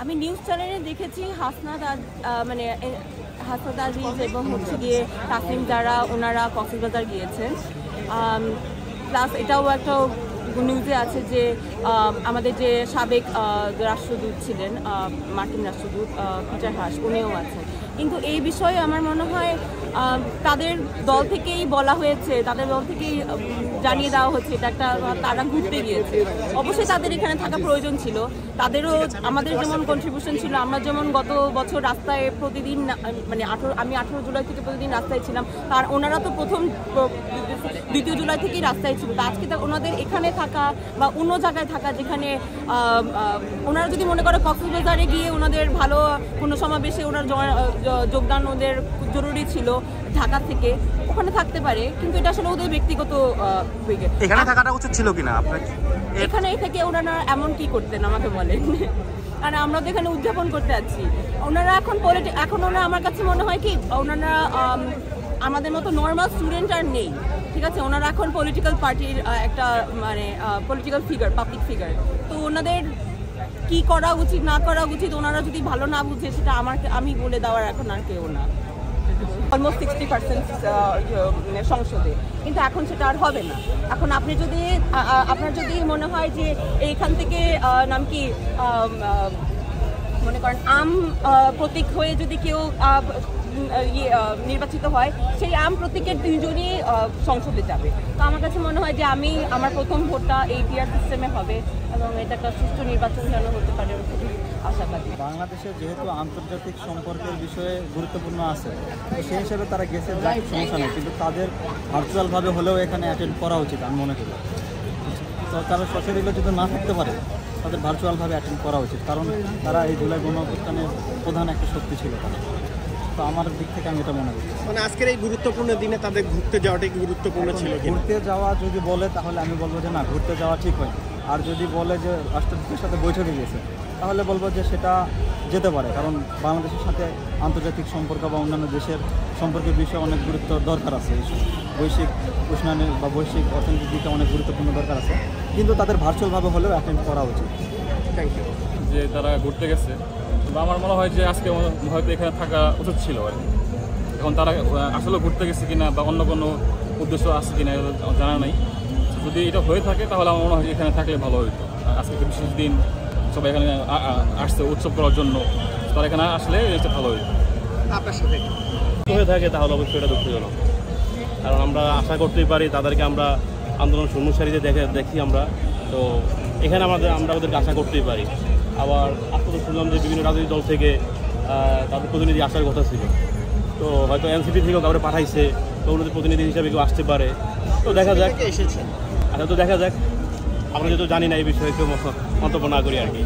আমি নিউজ চ্যানেলে দেখেছি হাসনাত মানে হাসনাত আজিজ এবং হচ্ছে গিয়ে তাসনিম যারা ওনারা কক্সবাজার গিয়েছেন। প্লাস এটাও একটা নিউজে আছে যে আমাদের যে সাবেক রাষ্ট্রদূত ছিলেন মার্কিন রাষ্ট্রদূত পিটার হাস উনিও আছেন। কিন্তু এই বিষয়ে আমার মনে হয় তাদের দল থেকেই বলা হয়েছে, তাদের দল থেকেই জানিয়ে দেওয়া হচ্ছে এটা একটা তারা ঘুরতে গিয়েছে। অবশ্যই তাদের এখানে থাকা প্রয়োজন ছিল, তাদেরও আমাদের যেমন কন্ট্রিবিউশন ছিল, আমরা যেমন গত বছর রাস্তায় প্রতিদিন মানে আমি 18 জুলাই থেকে প্রতিদিন রাস্তায় ছিলাম, আর ওনারা তো 2 জুলাই থেকেই রাস্তায় ছিল। তো আজকে ওনাদের এখানে থাকা বা অন্য জায়গায় থাকা যেখানে ওনারা যদি মনে করে কক্সবাজারে গিয়ে ওনাদের ভালো কোনো সমাবেশে ওনার যোগদান ওদের জরুরি ছিল ঢাকা থেকে, ওখানে থাকতে পারে, কিন্তু এটা আসলে ওদের ব্যক্তিগত এখানে থাকাটা উচিত ছিল কিনা আপনার? এখানে থেকে ওনারা এমন কি করতেন আমাকে বলেন, আর আমরা তো এখানে উদযাপন করতে আছি। ওনারা এখন ওনারা আমার কাছে মনে হয় কি ওনারা আমাদের মতো নর্মাল স্টুডেন্ট আর নেই, ঠিক আছে? ওনারা এখন পলিটিক্যাল পার্টির একটা মানে পলিটিক্যাল ফিগার, পাবলিক ফিগার। তো ওনাদের কি করা উচিত না করা উচিত ওনারা যদি ভালো না বুঝে সেটা আমি বলে দেওয়ার এখন আর কেউ না। অলমোস্ট 60% সংসদে, কিন্তু এখন সেটা আর হবে না। এখন আপনার যদি মনে হয় যে এইখান থেকে নাম কি মনে করেন আম প্রতীক হয়ে যদি কেউ নির্বাচিত হয়, সেই আম প্রতীকের 2 জনই সংসদে যাবে। তো আমার কাছে মনে হয় যে আমার প্রথম ভোটটা এই পিআর সিস্টেমে হবে এবং এটা একটা সুষ্ঠু নির্বাচন যেন হতে পারে খুবই আশাবাদী। বাংলাদেশে যেহেতু আন্তর্জাতিক সম্পর্কের বিষয়ে গুরুত্বপূর্ণ আছে, তো সেই হিসেবে তারা গেছে, যাক সমস্যা নেই, কিন্তু তাদের ভার্চুয়ালভাবে হলেও এখানে অ্যাটেন্ড করা উচিত আমি মনে করি। তো তারা সশরীরে যদি না থাকতে পারে তাদের ভার্চুয়ালভাবে অ্যাটেন্ড করা উচিত, কারণ তারা এই জুলাই গণঅভ্যুত্থানের প্রধান একটা শক্তি ছিল তারা। তো আমার দিক থেকে আমি এটা মনে করি, মানে আজকের এই গুরুত্বপূর্ণ দিনে তাদের ঘুরতে যাওয়াটাই গুরুত্বপূর্ণ ছিল। ঘুরতে যাওয়া যদি বলে তাহলে আমি বলবো যে না, ঘুরতে যাওয়া ঠিক হয়। আর যদি বলে যে রাষ্ট্রদূতের সাথে বৈঠকে গেছে, তাহলে বলবো যে সেটা যেতে পারে, কারণ বাংলাদেশের সাথে আন্তর্জাতিক সম্পর্ক বা অন্যান্য দেশের সম্পর্কের বিষয়ে অনেক গুরুত্ব দরকার আছে। বৈশ্বিক উষ্ণায়নের বা বৈশ্বিক অর্থনীতির দিকে অনেক গুরুত্বপূর্ণ দরকার আছে, কিন্তু তাদের ভার্চুয়ালভাবে হলেও অ্যাটেন্ড করা উচিত। Thank you. যে তারা ঘুরতে গেছে, আমার মনে হয় যে আজকে হয়তো এখানে থাকা উচিত ছিল আর কি। এখন তারা আসলে ঘুরতে গেছে কিনা বা অন্য কোনো উদ্দেশ্য আছে কিনা জানা নাই। যদি এটা হয়ে থাকে তাহলে আমার মনে হয় এখানে থাকলে ভালো হতো। আজকে একটা বিশেষ দিন, সবাই এখানে আসছে উৎসব করার জন্য, তারা এখানে আসলে এটা ভালো হতো। আপনার সাথে হয়ে থাকে তাহলে অবশ্যই এটা দুঃখজনক, কারণ আমরা আশা করতেই পারি তাদেরকে আমরা আন্দোলন শূন্যসারিতে দেখি আমরা, তো এখানে আমরা ওদেরকে আশা করতেই পারি। আবার আজকে তো শুনলাম যে বিভিন্ন রাজনৈতিক দল থেকে তাদের প্রতিনিধি আসার কথা ছিল, তো হয়তো এনসিপি থেকেও কাউকে পাঠাইছে, তো ওনাদের প্রতিনিধি হিসাবে কেউ আসতে পারে। তো দেখা যাক, আচ্ছা তো দেখা যাক, আমরা যেহেতু জানি না এই বিষয়ে কেউ মন্তব্য না করি আর কি।